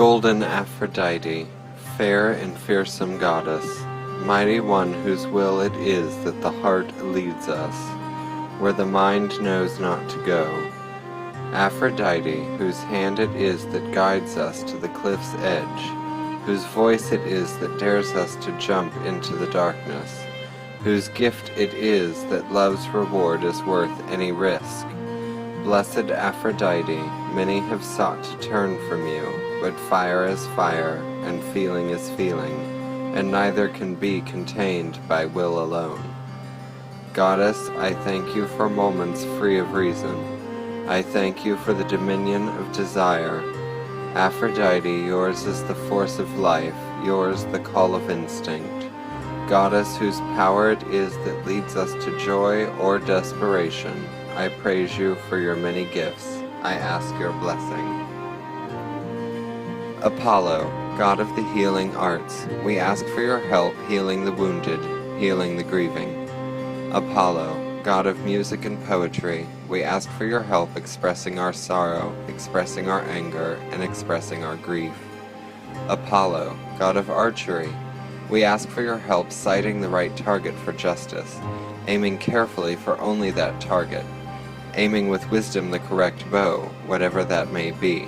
Golden Aphrodite, fair and fearsome goddess, mighty one whose will it is that the heart leads us, where the mind knows not to go. Aphrodite, whose hand it is that guides us to the cliff's edge, whose voice it is that dares us to jump into the darkness, whose gift it is that love's reward is worth any risk. Blessed Aphrodite, many have sought to turn from you, but fire is fire, and feeling is feeling, and neither can be contained by will alone. Goddess, I thank you for moments free of reason. I thank you for the dominion of desire. Aphrodite, yours is the force of life, yours the call of instinct. Goddess, whose power it is that leads us to joy or desperation, I praise you for your many gifts. I ask your blessing. Apollo, god of the healing arts, we ask for your help healing the wounded, healing the grieving. Apollo, god of music and poetry, we ask for your help expressing our sorrow, expressing our anger, and expressing our grief. Apollo, god of archery, we ask for your help sighting the right target for justice, aiming carefully for only that target, aiming with wisdom the correct bow, whatever that may be,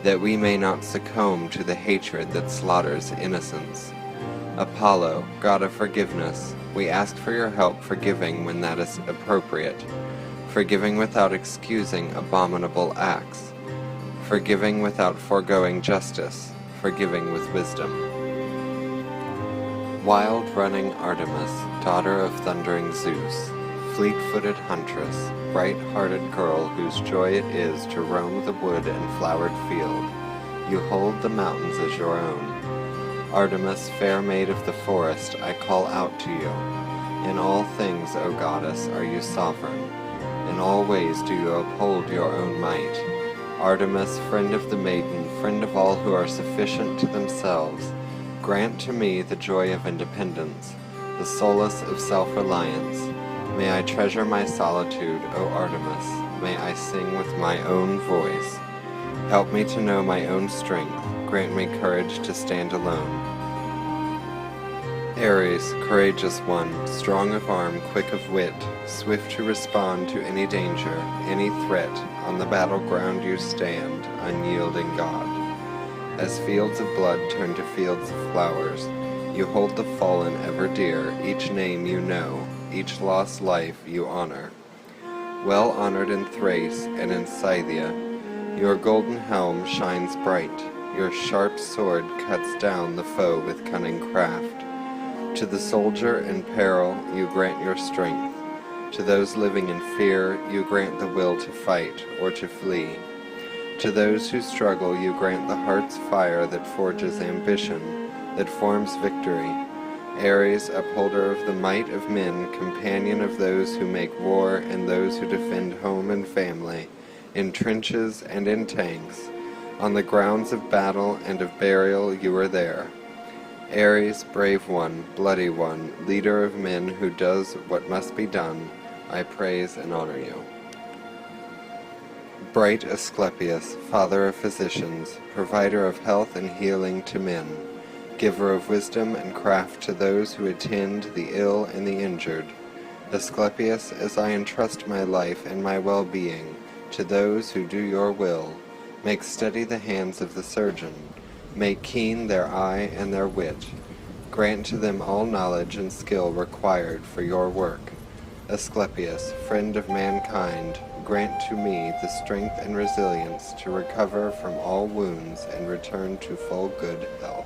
that we may not succumb to the hatred that slaughters innocence. Apollo, god of forgiveness, we ask for your help forgiving when that is appropriate, forgiving without excusing abominable acts, forgiving without foregoing justice, forgiving with wisdom. Wild-running Artemis, daughter of thundering Zeus, fleet-footed huntress, bright-hearted girl whose joy it is to roam the wood and flowered field, you hold the mountains as your own. Artemis, fair maid of the forest, I call out to you. In all things, O goddess, are you sovereign. In all ways do you uphold your own might. Artemis, friend of the maiden, friend of all who are sufficient to themselves, grant to me the joy of independence, the solace of self-reliance. May I treasure my solitude, O Artemis. May I sing with my own voice. Help me to know my own strength. Grant me courage to stand alone. Ares, courageous one, strong of arm, quick of wit, swift to respond to any danger, any threat, on the battleground you stand, unyielding God. As fields of blood turn to fields of flowers, you hold the fallen ever dear, each name you know, each lost life you honor. Well honored in Thrace and in Scythia, your golden helm shines bright, your sharp sword cuts down the foe with cunning craft. To the soldier in peril you grant your strength, to those living in fear you grant the will to fight or to flee. To those who struggle you grant the heart's fire that forges ambition, that forms victory. Ares, upholder of the might of men, companion of those who make war and those who defend home and family, in trenches and in tanks, on the grounds of battle and of burial you are there. Ares, brave one, bloody one, leader of men who does what must be done, I praise and honor you. Bright Asclepius, father of physicians, provider of health and healing to men, giver of wisdom and craft to those who attend the ill and the injured. Asclepius, as I entrust my life and my well-being to those who do your will, make steady the hands of the surgeon, make keen their eye and their wit, grant to them all knowledge and skill required for your work. Asclepius, friend of mankind, grant to me the strength and resilience to recover from all wounds and return to full good health.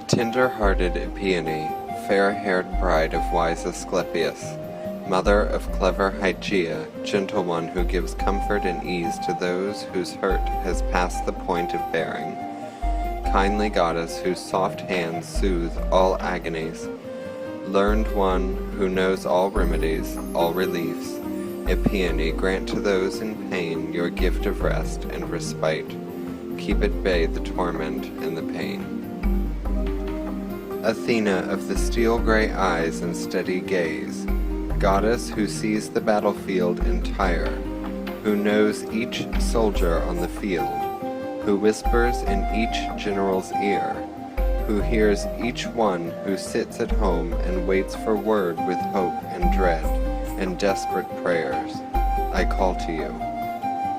Tender-hearted Peony, fair-haired bride of wise Asclepius, mother of clever Hygeia, gentle one who gives comfort and ease to those whose hurt has passed the point of bearing, kindly goddess whose soft hands soothe all agonies, learned one who knows all remedies, all reliefs, Peony, grant to those in pain your gift of rest and respite, keep at bay the torment and the pain. Athena of the steel-gray eyes and steady gaze, goddess who sees the battlefield entire, who knows each soldier on the field, who whispers in each general's ear, who hears each one who sits at home and waits for word with hope and dread and desperate prayers. I call to you.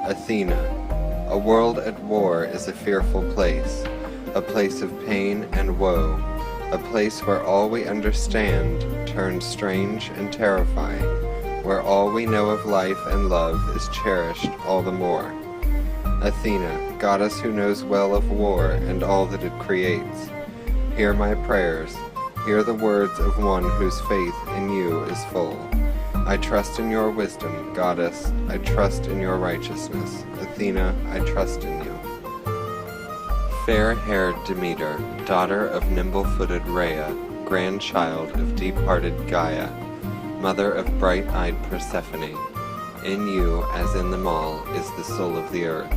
Athena, a world at war is a fearful place, a place of pain and woe, a place where all we understand turns strange and terrifying, where all we know of life and love is cherished all the more. Athena, goddess who knows well of war and all that it creates, hear my prayers, hear the words of one whose faith in you is full. I trust in your wisdom, goddess, I trust in your righteousness. Athena, I trust in you. Fair-haired Demeter, daughter of nimble-footed Rhea, grandchild of deep-hearted Gaia, mother of bright-eyed Persephone, in you, as in them all, is the soul of the earth.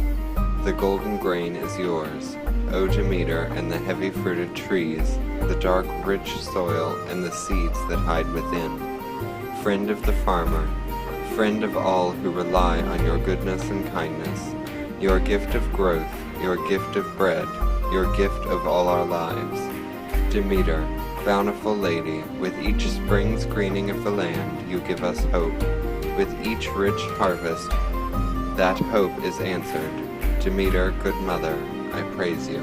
The golden grain is yours, O Demeter, and the heavy-fruited trees, the dark, rich soil, and the seeds that hide within. Friend of the farmer, friend of all who rely on your goodness and kindness, your gift of growth, your gift of bread, your gift of all our lives. Demeter, bountiful lady, with each spring's greening of the land, you give us hope. With each rich harvest, that hope is answered. Demeter, good mother, I praise you.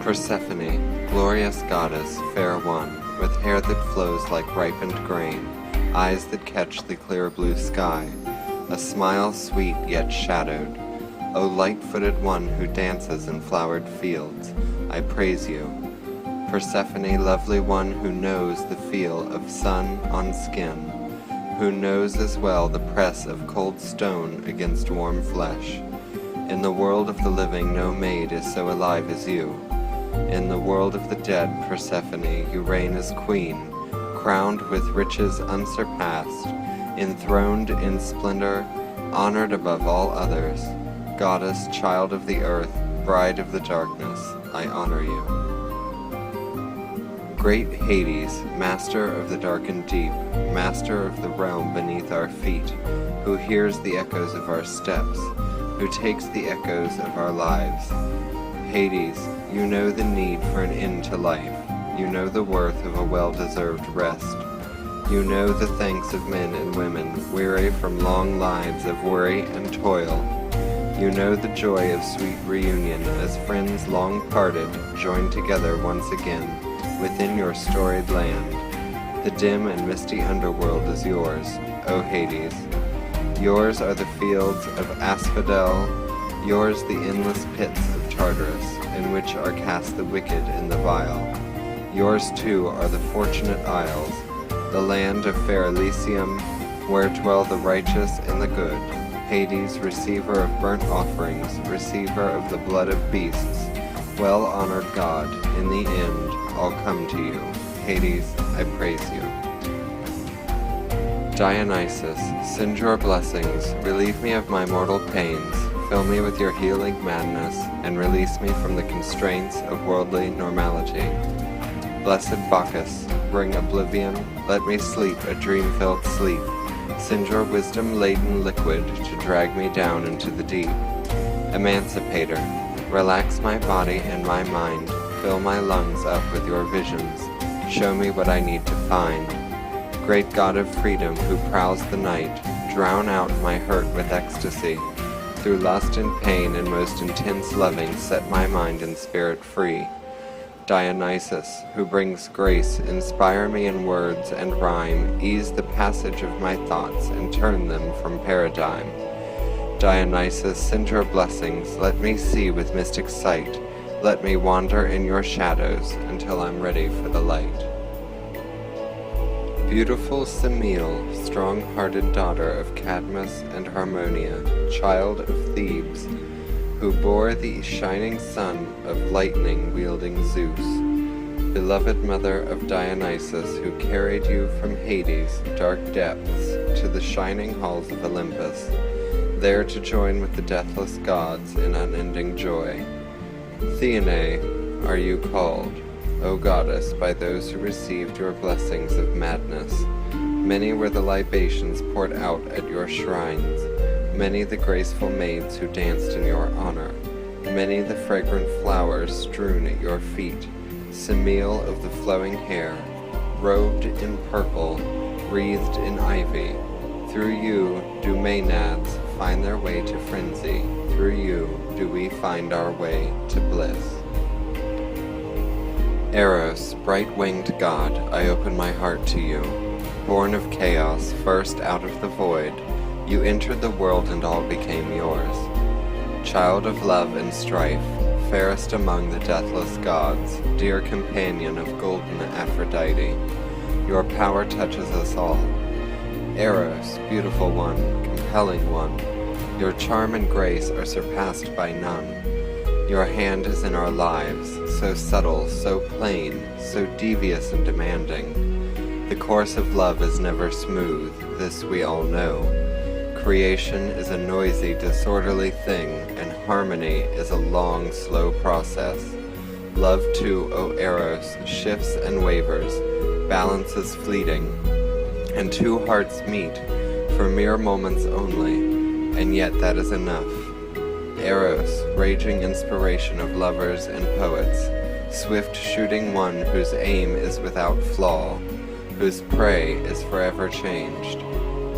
Persephone, glorious goddess, fair one, with hair that flows like ripened grain, eyes that catch the clear blue sky, a smile sweet yet shadowed. O light-footed one who dances in flowered fields, I praise you. Persephone, lovely one who knows the feel of sun on skin, who knows as well the press of cold stone against warm flesh. In the world of the living no maid is so alive as you. In the world of the dead, Persephone, you reign as queen, crowned with riches unsurpassed, enthroned in splendor, honored above all others. Goddess, child of the earth, bride of the darkness, I honor you. Great Hades, master of the darkened deep, master of the realm beneath our feet, who hears the echoes of our steps, who takes the echoes of our lives. Hades, you know the need for an end to life. You know the worth of a well-deserved rest. You know the thanks of men and women, weary from long lives of worry and toil. You know the joy of sweet reunion as friends long parted join together once again within your storied land. The dim and misty underworld is yours, O Hades. Yours are the fields of asphodel, yours the endless pits of Tartarus, in which are cast the wicked and the vile. Yours too are the fortunate isles, the land of fair Elysium, where dwell the righteous and the good. Hades, receiver of burnt offerings, receiver of the blood of beasts, well-honored God, in the end I'll come to you. Hades, I praise you. Dionysus, send your blessings, relieve me of my mortal pains, fill me with your healing madness, and release me from the constraints of worldly normality. Blessed Bacchus, bring oblivion, let me sleep a dream-filled sleep. Send your wisdom-laden liquid to drag me down into the deep. Emancipator, relax my body and my mind, fill my lungs up with your visions, show me what I need to find. Great God of freedom who prowls the night, drown out my hurt with ecstasy. Through lust and pain and most intense loving, set my mind and spirit free. Dionysus, who brings grace, inspire me in words and rhyme, ease the passage of my thoughts and turn them from paradigm. Dionysus, send your blessings, let me see with mystic sight, let me wander in your shadows until I'm ready for the light. Beautiful Semele, strong-hearted daughter of Cadmus and Harmonia, child of Thebes, who bore the shining sun of lightning-wielding Zeus, beloved mother of Dionysus, who carried you from Hades' dark depths to the shining halls of Olympus, there to join with the deathless gods in unending joy. Theane are you called, O goddess, by those who received your blessings of madness. Many were the libations poured out at your shrines. many the graceful maids who danced in your honor, many the fragrant flowers strewn at your feet, Semele of the flowing hair, robed in purple, wreathed in ivy. Through you do Maenads find their way to frenzy, through you do we find our way to bliss. Eros, bright-winged god, I open my heart to you. Born of chaos, first out of the void, you entered the world and all became yours. Child of love and strife, fairest among the deathless gods, dear companion of golden Aphrodite, your power touches us all. Eros, beautiful one, compelling one, your charm and grace are surpassed by none. Your hand is in our lives, so subtle, so plain, so devious and demanding. The course of love is never smooth, this we all know. Creation is a noisy, disorderly thing, and harmony is a long, slow process. Love too, O Eros, shifts and wavers, balance is fleeting, and two hearts meet, for mere moments only, and yet that is enough. Eros, raging inspiration of lovers and poets, swift-shooting one whose aim is without flaw, whose prey is forever changed.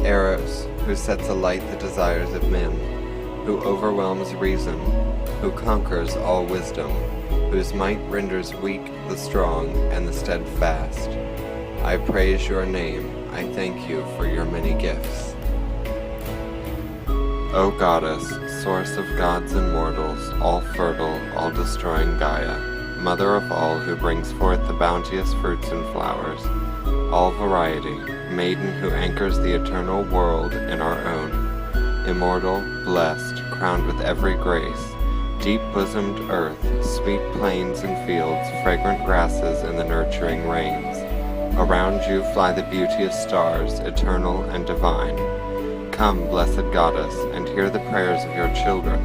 Eros, who sets alight the desires of men, who overwhelms reason, who conquers all wisdom, whose might renders weak the strong and the steadfast. I praise your name, I thank you for your many gifts. O Goddess, source of gods and mortals, all fertile, all destroying Gaia, mother of all who brings forth the bounteous fruits and flowers, all variety, maiden who anchors the eternal world in our own, immortal, blessed, crowned with every grace, deep-bosomed earth, sweet plains and fields, fragrant grasses and the nurturing rains. Around you fly the beauteous stars, eternal and divine. Come, blessed Goddess, and hear the prayers of your children,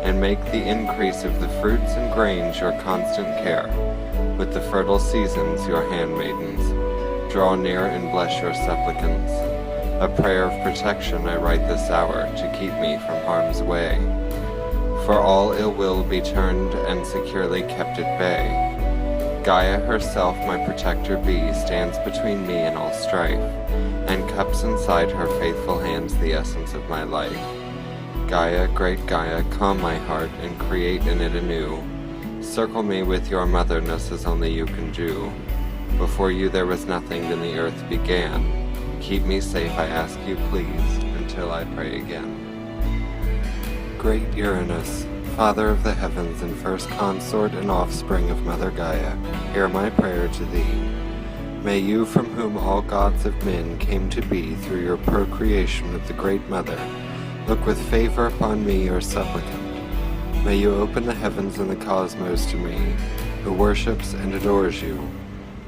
and make the increase of the fruits and grains your constant care. With the fertile seasons, your handmaidens. Draw near and bless your supplicants. A prayer of protection I write this hour to keep me from harm's way. For all ill will be turned and securely kept at bay. Gaia herself, my protector be, stands between me and all strife, and cups inside her faithful hands the essence of my life. Gaia, great Gaia, calm my heart and create in it anew. Circle me with your motherness as only you can do. Before you there was nothing, then the earth began. Keep me safe, I ask you please, until I pray again. Great Uranus, Father of the heavens and first consort and offspring of Mother Gaia, hear my prayer to thee. May you, from whom all gods of men came to be through your procreation of the Great Mother, look with favor upon me, your supplicant. May you open the heavens and the cosmos to me, who worships and adores you.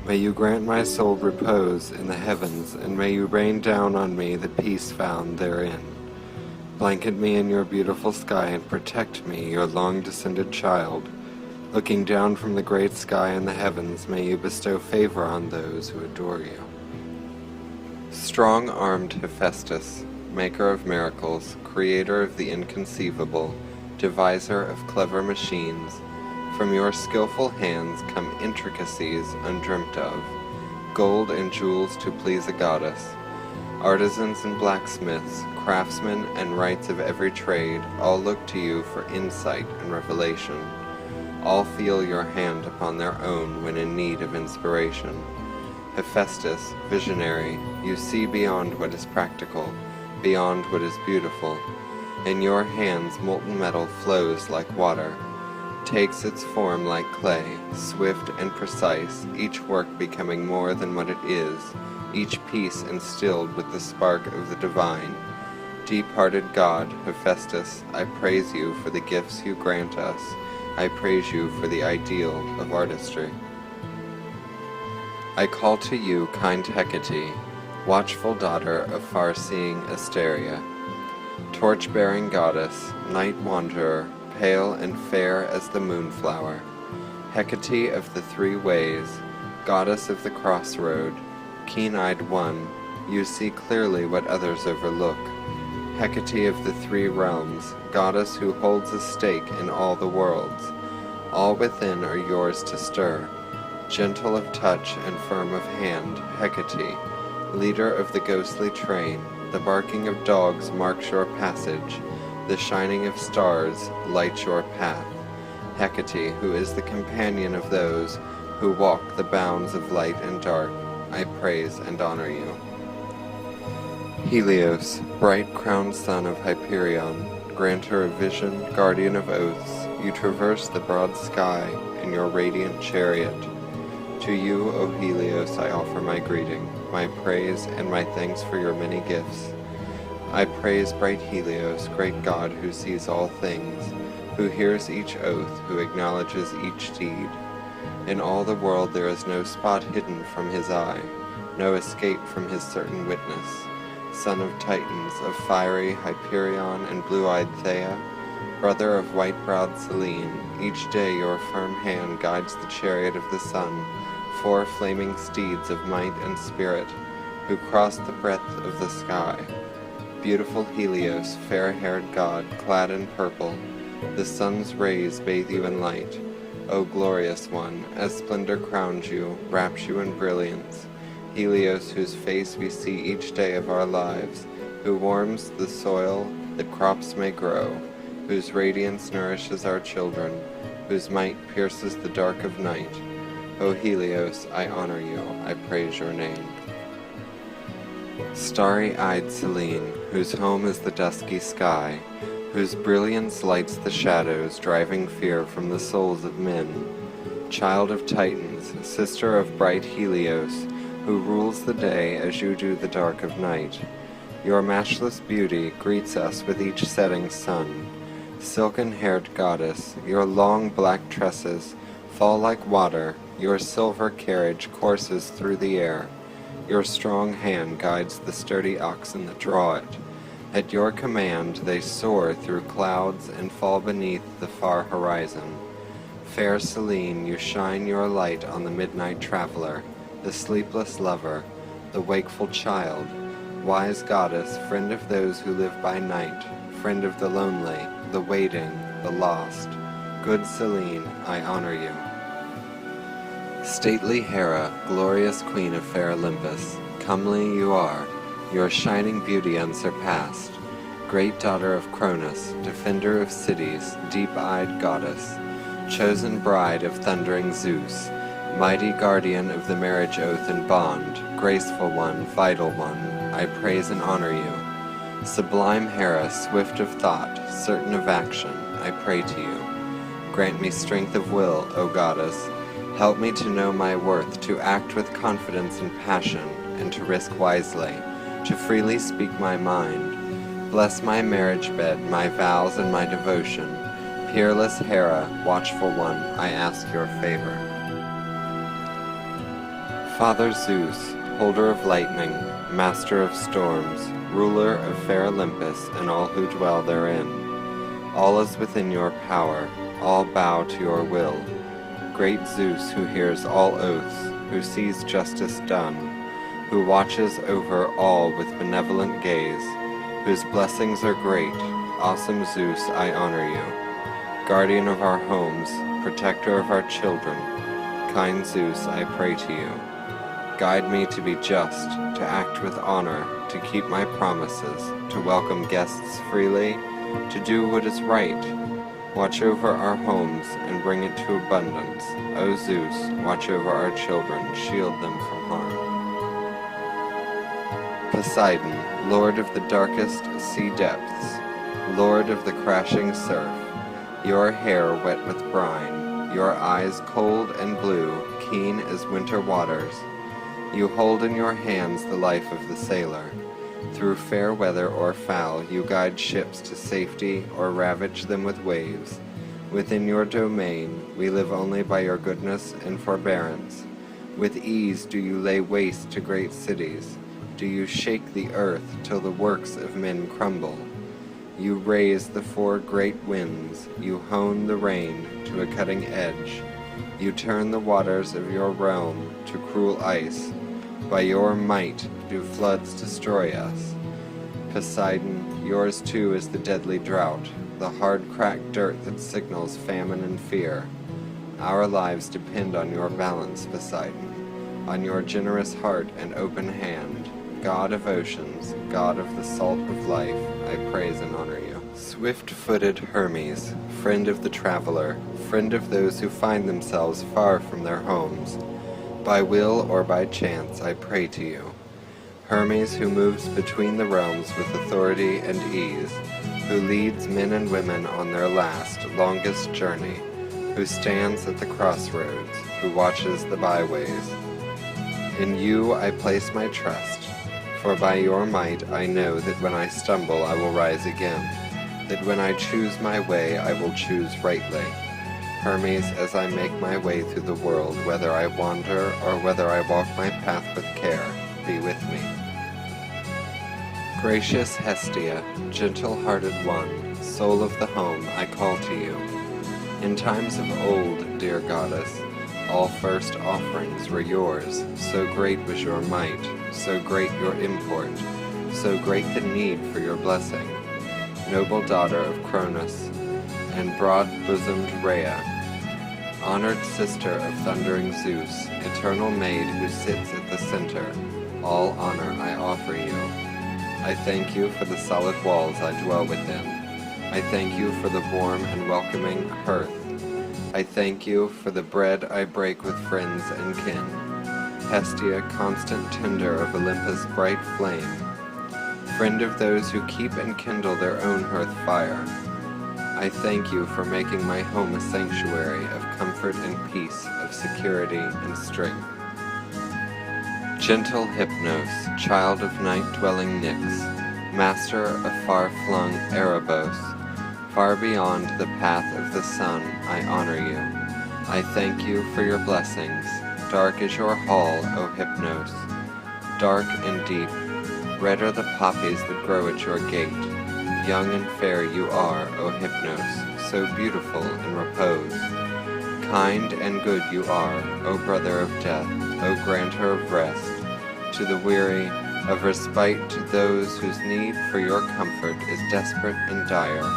May you grant my soul repose in the heavens, and may you rain down on me the peace found therein. Blanket me in your beautiful sky and protect me, your long-descended child. Looking down from the great sky and the heavens, may you bestow favor on those who adore you. Strong-armed Hephaestus, maker of miracles, creator of the inconceivable, deviser of clever machines, from your skillful hands come intricacies undreamt of, gold and jewels to please a goddess. Artisans and blacksmiths, craftsmen and wrights of every trade, all look to you for insight and revelation. All feel your hand upon their own when in need of inspiration. Hephaestus, visionary, you see beyond what is practical, beyond what is beautiful. In your hands molten metal flows like water, takes its form like clay, swift and precise, each work becoming more than what it is, each piece instilled with the spark of the divine. Deep-hearted God, Hephaestus, I praise you for the gifts you grant us. I praise you for the ideal of artistry. I call to you, kind Hecate, watchful daughter of far-seeing Asteria, torch-bearing goddess, night wanderer, pale and fair as the moonflower, Hecate of the three ways, goddess of the crossroad, keen-eyed one, you see clearly what others overlook. Hecate of the three realms, goddess who holds a stake in all the worlds. All within are yours to stir. Gentle of touch and firm of hand, Hecate, leader of the ghostly train, the barking of dogs marks your passage, the shining of stars lights your path. Hecate, who is the companion of those who walk the bounds of light and dark, I praise and honor you. Helios, bright crowned son of Hyperion, granter of vision, guardian of oaths, you traverse the broad sky in your radiant chariot. To you, O Helios, I offer my greeting, my praise, and my thanks for your many gifts. I praise bright Helios, great God who sees all things, who hears each oath, who acknowledges each deed. In all the world there is no spot hidden from his eye, no escape from his certain witness. Son of Titans, of fiery Hyperion and blue-eyed Thea, brother of white-browed Selene, each day your firm hand guides the chariot of the sun, 4 flaming steeds of might and spirit, who cross the breadth of the sky. Beautiful Helios, fair-haired god, clad in purple, the sun's rays bathe you in light. O glorious one, as splendor crowns you, wraps you in brilliance, Helios, whose face we see each day of our lives, who warms the soil that crops may grow, whose radiance nourishes our children, whose might pierces the dark of night. O Helios, I honor you, I praise your name. Starry-eyed Selene, whose home is the dusky sky, whose brilliance lights the shadows, driving fear from the souls of men. Child of Titans, sister of bright Helios, who rules the day as you do the dark of night. Your matchless beauty greets us with each setting sun. Silken-haired goddess, your long black tresses fall like water, your silver carriage courses through the air. Your strong hand guides the sturdy oxen that draw it. At your command they soar through clouds and fall beneath the far horizon. Fair Selene, you shine your light on the midnight traveler, the sleepless lover, the wakeful child, wise goddess, friend of those who live by night, friend of the lonely, the waiting, the lost. Good Selene, I honor you. Stately Hera, glorious queen of fair Olympus, comely you are, your shining beauty unsurpassed. Great daughter of Cronus, defender of cities, deep-eyed goddess, chosen bride of thundering Zeus, mighty guardian of the marriage oath and bond, graceful one, vital one, I praise and honor you. Sublime Hera, swift of thought, certain of action, I pray to you. Grant me strength of will, O goddess. Help me to know my worth, to act with confidence and passion, and to risk wisely, to freely speak my mind. Bless my marriage bed, my vows, and my devotion. Peerless Hera, watchful one, I ask your favor. Father Zeus, holder of lightning, master of storms, ruler of fair Olympus and all who dwell therein. All is within your power, all bow to your will. Great Zeus, who hears all oaths, who sees justice done, who watches over all with benevolent gaze, whose blessings are great, awesome Zeus, I honor you. Guardian of our homes, protector of our children, kind Zeus, I pray to you. Guide me to be just, to act with honor, to keep my promises, to welcome guests freely, to do what is right. Watch over our homes and bring it to abundance. O Zeus, watch over our children, shield them from harm. Poseidon, lord of the darkest sea depths, lord of the crashing surf, your hair wet with brine, your eyes cold and blue, keen as winter waters. You hold in your hands the life of the sailor. Through fair weather or foul, you guide ships to safety or ravage them with waves. Within your domain, we live only by your goodness and forbearance. With ease do you lay waste to great cities. Do you shake the earth till the works of men crumble. You raise the 4 great winds. You hone the rain to a cutting edge. You turn the waters of your realm to cruel ice. By your might do floods destroy us. Poseidon, yours too is the deadly drought, the hard cracked dirt that signals famine and fear. Our lives depend on your balance, Poseidon, on your generous heart and open hand. God of oceans, God of the salt of life, I praise and honor you. Swift-footed Hermes, friend of the traveler, friend of those who find themselves far from their homes, by will or by chance I pray to you. Hermes, who moves between the realms with authority and ease, who leads men and women on their last, longest journey, who stands at the crossroads, who watches the byways. In you I place my trust, for by your might I know that when I stumble I will rise again, that when I choose my way I will choose rightly. Hermes, as I make my way through the world, whether I wander or whether I walk my path with care, be with me. Gracious Hestia, gentle-hearted one, soul of the home, I call to you. In times of old, dear goddess, all first offerings were yours, so great was your might, so great your import, so great the need for your blessing. Noble daughter of Cronus, and broad-bosomed Rhea, honored sister of thundering Zeus, eternal maid who sits at the center, all honor I offer you. I thank you for the solid walls I dwell within. I thank you for the warm and welcoming hearth. I thank you for the bread I break with friends and kin. Hestia, constant tender of Olympus' bright flame, friend of those who keep and kindle their own hearth fire. I thank you for making my home a sanctuary of comfort and peace, of security and strength. Gentle Hypnos, child of night-dwelling Nyx, master of far-flung Erebos, far beyond the path of the sun, I honor you. I thank you for your blessings. Dark is your hall, O Hypnos, dark and deep. Red are the poppies that grow at your gate. Young and fair you are, O Hypnos, so beautiful in repose. Kind and good you are, O brother of death, O granter of rest, to the weary, of respite to those whose need for your comfort is desperate and dire.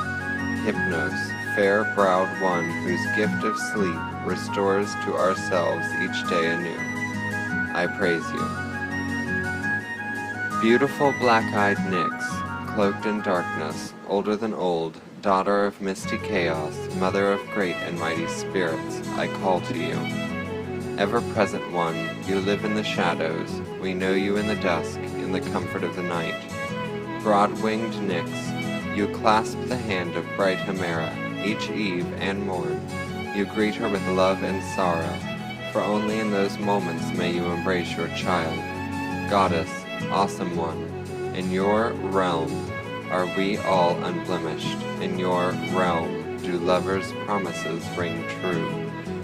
Hypnos, fair-browed one whose gift of sleep restores to ourselves each day anew. I praise you. Beautiful black-eyed Nyx, cloaked in darkness, older than old, daughter of misty chaos, mother of great and mighty spirits, I call to you. Ever-present one, you live in the shadows, we know you in the dusk, in the comfort of the night. Broad-winged Nyx, you clasp the hand of bright Hera, each eve and morn. You greet her with love and sorrow, for only in those moments may you embrace your child. Goddess, awesome one, in your realm are we all unblemished. In your realm do lovers' promises ring true.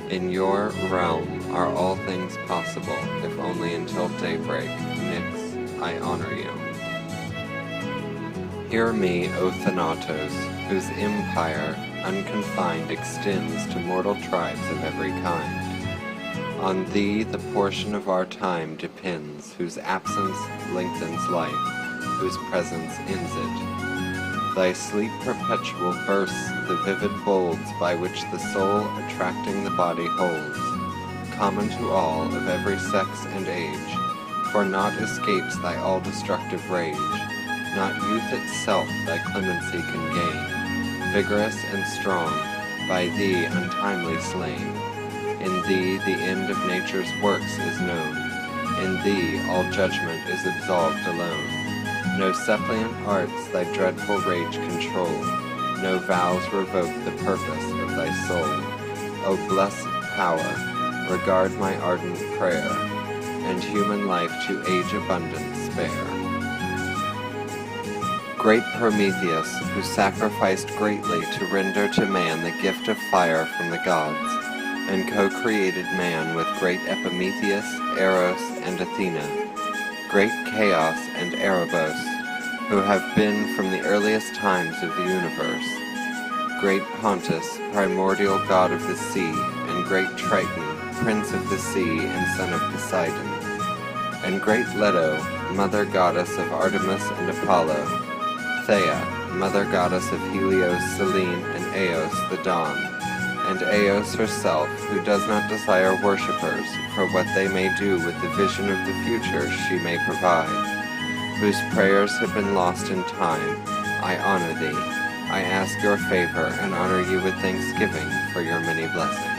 In your realm are all things possible, if only until daybreak. Nyx, I honor you. Hear me, O Thanatos, whose empire, unconfined, extends to mortal tribes of every kind. On thee the portion of our time depends, whose absence lengthens life, whose presence ends it. Thy sleep perpetual bursts the vivid folds by which the soul attracting the body holds, common to all of every sex and age, for naught escapes thy all-destructive rage, not youth itself thy clemency can gain, vigorous and strong, by thee untimely slain. In thee the end of nature's works is known, in thee all judgment is absolved alone. No suppliant arts thy dreadful rage control, no vows revoke the purpose of thy soul. O blessed power, regard my ardent prayer, and human life to age abundant spare. Great Prometheus, who sacrificed greatly to render to man the gift of fire from the gods, and co-created man with great Epimetheus, Eros, and Athena, great Chaos and Erebos, who have been from the earliest times of the universe, great Pontus, primordial god of the sea, and great Triton, prince of the sea and son of Poseidon, and great Leto, mother goddess of Artemis and Apollo, Thea, mother goddess of Helios, Selene, and Eos, the dawn, and Eos herself, who does not desire worshippers, for what they may do with the vision of the future she may provide, whose prayers have been lost in time, I honor thee. I ask your favor and honor you with thanksgiving for your many blessings.